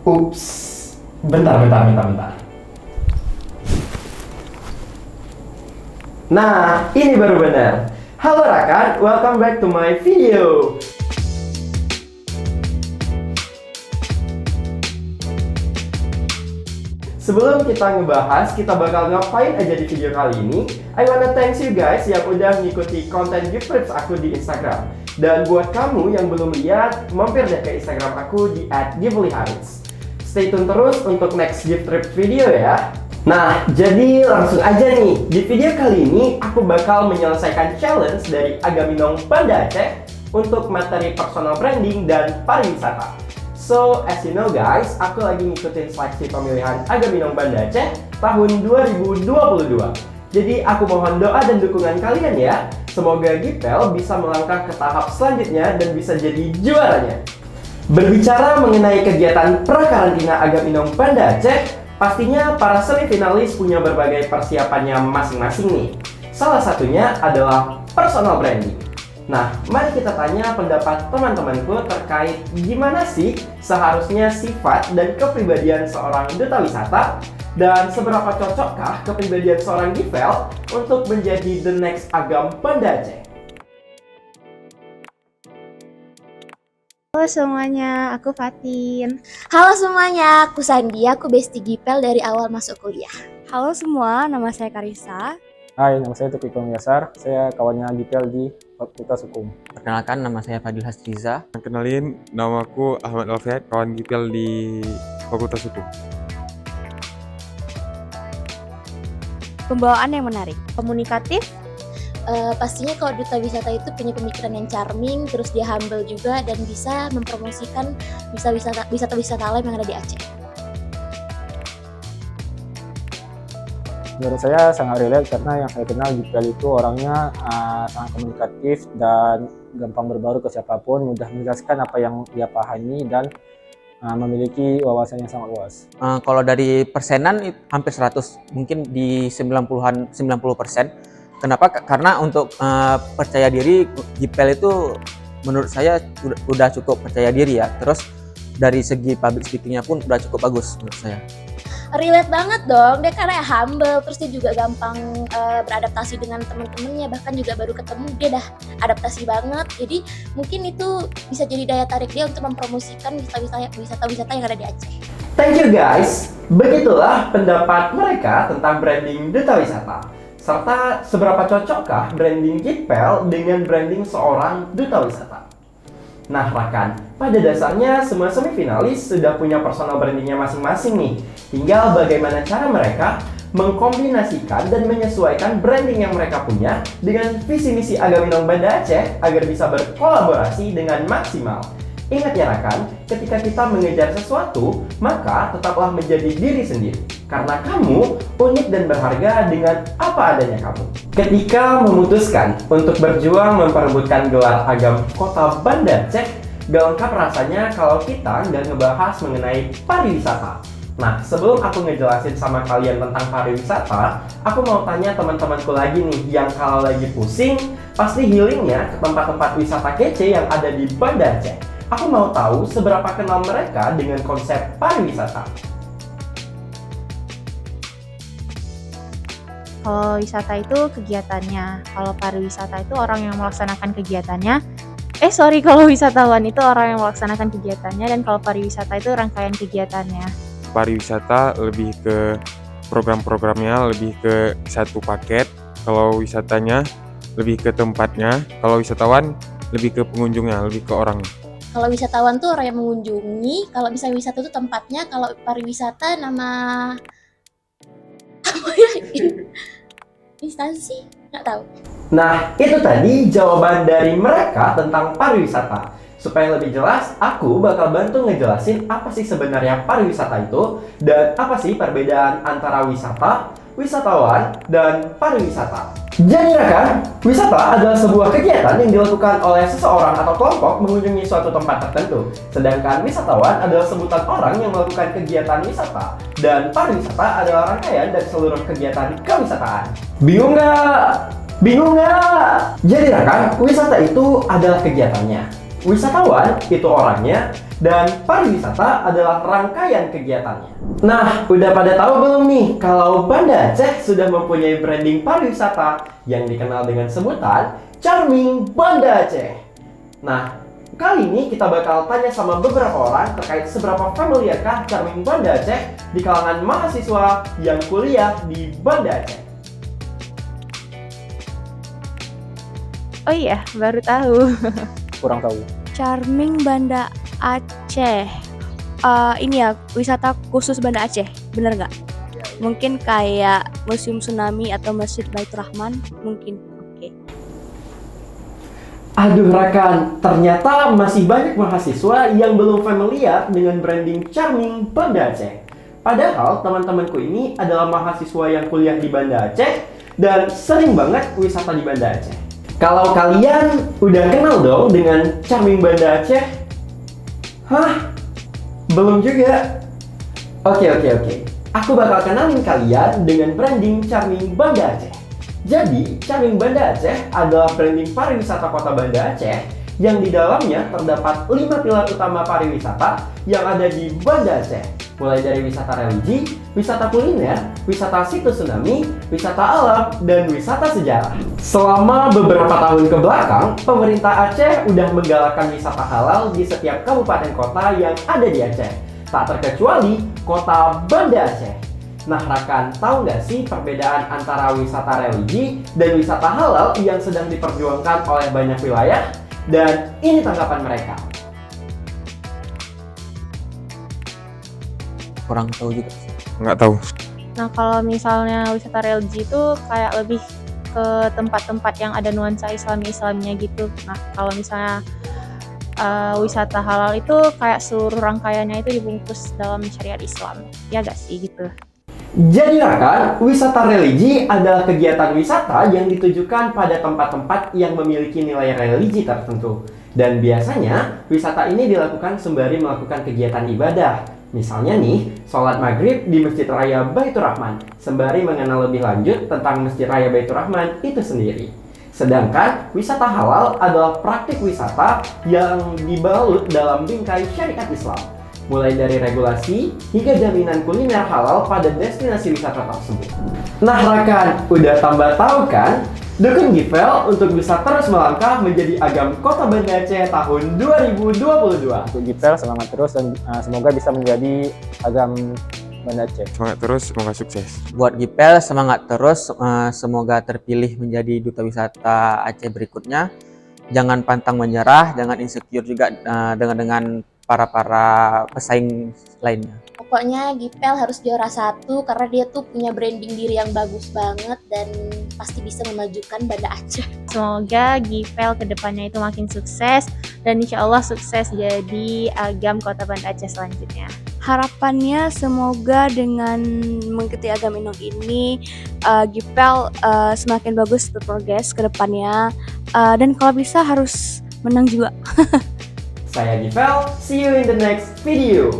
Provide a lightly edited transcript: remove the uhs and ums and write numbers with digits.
Ups, bentar. Nah, ini baru benar. Halo rakan, welcome back to my video. Sebelum kita ngebahas kita bakal ngapain aja di video kali ini, I wanna thanks you guys yang udah ngikuti konten gift tips aku di Instagram. Dan buat kamu yang belum lihat, mampir deh ke Instagram aku di @giveawayharits. Stay tune terus untuk next gift trip video ya. Nah, jadi langsung aja nih. Di video kali ini aku bakal menyelesaikan challenge dari Agaminong Banda Aceh untuk materi personal branding dan pariwisata. So, as you know guys, aku lagi ngikutin seleksi pemilihan Agaminong Banda Aceh tahun 2022. Jadi aku mohon doa dan dukungan kalian ya. Semoga Gipel bisa melangkah ke tahap selanjutnya dan bisa jadi juaranya. Berbicara mengenai kegiatan pra-karantina Agaminong Banda Aceh, pastinya para semifinalis punya berbagai persiapannya masing-masing nih. Salah satunya adalah personal branding. Nah, mari kita tanya pendapat teman-temanku terkait gimana sih seharusnya sifat dan kepribadian seorang duta wisata dan seberapa cocokkah kepribadian seorang Gipel untuk menjadi the next Agam Banda Aceh. Halo semuanya, aku Fatin. Halo semuanya, aku Sandi, aku bestie Gipel dari awal masuk kuliah. Halo semua, nama saya Karissa. Hai, nama saya Taufiq Yasar. Saya kawannya Gipel di Fakultas Hukum. Perkenalkan, nama saya Fadil Hasriza. Kenalin, namaku Ahmad Alfiat, kawan Gipel di Fakultas Hukum. Pembawaan yang menarik, komunikatif, Pastinya kalau duta wisata itu punya pemikiran yang charming, terus dia humble juga dan bisa mempromosikan wisata-wisata alam yang ada di Aceh. Menurut saya sangat relate karena yang saya kenal Gipel itu orangnya sangat komunikatif dan gampang berbaur ke siapapun, mudah menjelaskan apa yang dia pahami dan memiliki wawasan yang sangat luas. Kalau dari persenan hampir 100, mungkin di 90%. Kenapa? Karena untuk percaya diri, Gipel itu menurut saya udah cukup percaya diri ya. Terus dari segi public speaking-nya pun udah cukup bagus menurut saya. Relate banget dong, dia karena humble, terus dia juga gampang beradaptasi dengan teman-temannya, bahkan juga baru ketemu dia dah adaptasi banget. Jadi mungkin itu bisa jadi daya tarik dia untuk mempromosikan wisata-wisata yang ada di Aceh. Thank you guys. Begitulah pendapat mereka tentang branding duta wisata. Serta seberapa cocokkah branding Gipel dengan branding seorang duta wisata. Nah rakan, pada dasarnya semua semifinalis sudah punya personal brandingnya masing-masing nih. Tinggal bagaimana cara mereka mengkombinasikan dan menyesuaikan branding yang mereka punya dengan visi misi Agaminong Banda Aceh agar bisa berkolaborasi dengan maksimal. Ingat ya rakan, ketika kita mengejar sesuatu, maka tetaplah menjadi diri sendiri. Karena kamu unik dan berharga dengan apa adanya kamu. Ketika memutuskan untuk berjuang memperebutkan gelar Agam Kota Banda Aceh, gak lengkap rasanya kalau kita nggak ngebahas mengenai pariwisata. Nah, sebelum aku ngejelasin sama kalian tentang pariwisata, aku mau tanya teman-temanku lagi nih, yang kalau lagi pusing, pasti healingnya ke tempat-tempat wisata kece yang ada di Banda Aceh. Aku mau tahu seberapa kenal mereka dengan konsep pariwisata. kalau wisata itu kegiatannya, kalau pariwisata itu orang yang melaksanakan kegiatannya. Kalau wisatawan itu orang yang melaksanakan kegiatannya, dan kalau pariwisata itu rangkaian kegiatannya. Pariwisata lebih ke program-programnya, lebih ke satu paket. Kalau wisatanya lebih ke tempatnya. Kalau wisatawan lebih ke pengunjungnya, lebih ke orangnya. Kalau wisatawan tuh orang yang mengunjungi, kalau misalnya wisata itu tempatnya, kalau pariwisata nama apa ya? Instansi? Nggak tahu. Nah, itu tadi jawaban dari mereka tentang pariwisata. Supaya lebih jelas, aku bakal bantu ngejelasin apa sih sebenarnya pariwisata itu dan apa sih perbedaan antara wisata, wisatawan, dan pariwisata. Jadi rekan, wisata adalah sebuah kegiatan yang dilakukan oleh seseorang atau kelompok mengunjungi suatu tempat tertentu. Sedangkan wisatawan adalah sebutan orang yang melakukan kegiatan wisata. Dan pariwisata adalah rangkaian dari seluruh kegiatan kewisataan. Bingung nggak? Jadi rekan, wisata itu adalah kegiatannya. Wisatawan itu orangnya, dan pariwisata adalah rangkaian kegiatannya. Nah, udah pada tahu belum nih kalau Banda Aceh sudah mempunyai branding pariwisata yang dikenal dengan sebutan Charming Banda Aceh. Nah, kali ini kita bakal tanya sama beberapa orang terkait seberapa familiarkah Charming Banda Aceh di kalangan mahasiswa yang kuliah di Banda Aceh. Oh iya, baru tahu. Kurang tahu. Charming Banda Aceh. Ini ya, wisata khusus Banda Aceh, bener nggak? Mungkin kayak Museum Tsunami atau Masjid Baitur Rahman, mungkin. Oke. Aduh rekan, ternyata masih banyak mahasiswa yang belum familiar dengan branding Charming Banda Aceh. Padahal teman-temanku ini adalah mahasiswa yang kuliah di Banda Aceh dan sering banget wisata di Banda Aceh. Kalau kalian udah kenal dong dengan Charming Banda Aceh? Hah? Belum juga? Oke. Aku bakal kenalin kalian dengan branding Charming Banda Aceh. Jadi, Charming Banda Aceh adalah branding pariwisata kota Banda Aceh yang di dalamnya terdapat 5 pilar utama pariwisata yang ada di Banda Aceh. Mulai dari wisata religi, wisata kuliner, wisata situs tsunami, wisata alam, dan wisata sejarah. Selama beberapa tahun ke belakang, pemerintah Aceh udah menggalakkan wisata halal di setiap kabupaten kota yang ada di Aceh. Tak terkecuali kota Banda Aceh. Nah, rekan, tahu nggak sih perbedaan antara wisata religi dan wisata halal yang sedang diperjuangkan oleh banyak wilayah? Dan ini tanggapan mereka. Kurang tahu juga. Nggak tahu. Nah, kalau misalnya wisata religi itu kayak lebih ke tempat-tempat yang ada nuansa Islami-Islamnya gitu. Nah, kalau misalnya wisata halal itu kayak seluruh rangkaiannya itu dibungkus dalam syariat Islam. Ya nggak sih gitu. Jadi rekan, wisata religi adalah kegiatan wisata yang ditujukan pada tempat-tempat yang memiliki nilai religi tertentu. Dan biasanya, wisata ini dilakukan sembari melakukan kegiatan ibadah. Misalnya nih, sholat maghrib di Masjid Raya Baitur Rahman, sembari mengenal lebih lanjut tentang Masjid Raya Baitur Rahman itu sendiri. Sedangkan, wisata halal adalah praktik wisata yang dibalut dalam bingkai syariat Islam. Mulai dari regulasi hingga jaminan kuliner halal pada destinasi wisata tersebut. Nah rekan, udah tambah tahu kan? Dukung Givel untuk bisa terus melangkah menjadi agam kota Banda Aceh tahun 2022. Untuk Gipel semangat terus dan semoga bisa menjadi agam Banda Aceh. Semangat terus, semoga sukses. Buat Gipel semangat terus, semoga terpilih menjadi duta wisata Aceh berikutnya. Jangan pantang menyerah, jangan insecure juga dengan para pesaing lainnya. Pokoknya Gipel harus juara 1 karena dia tuh punya branding diri yang bagus banget dan pasti bisa memajukan Banda Aceh. Semoga Gipel kedepannya itu makin sukses dan insya Allah sukses jadi agam kota Banda Aceh selanjutnya. Harapannya semoga dengan mengikuti agam Inong ini, Gipel semakin bagus berprogres ke depannya, dan kalau bisa harus menang juga. Saya Givel, see you in the next video.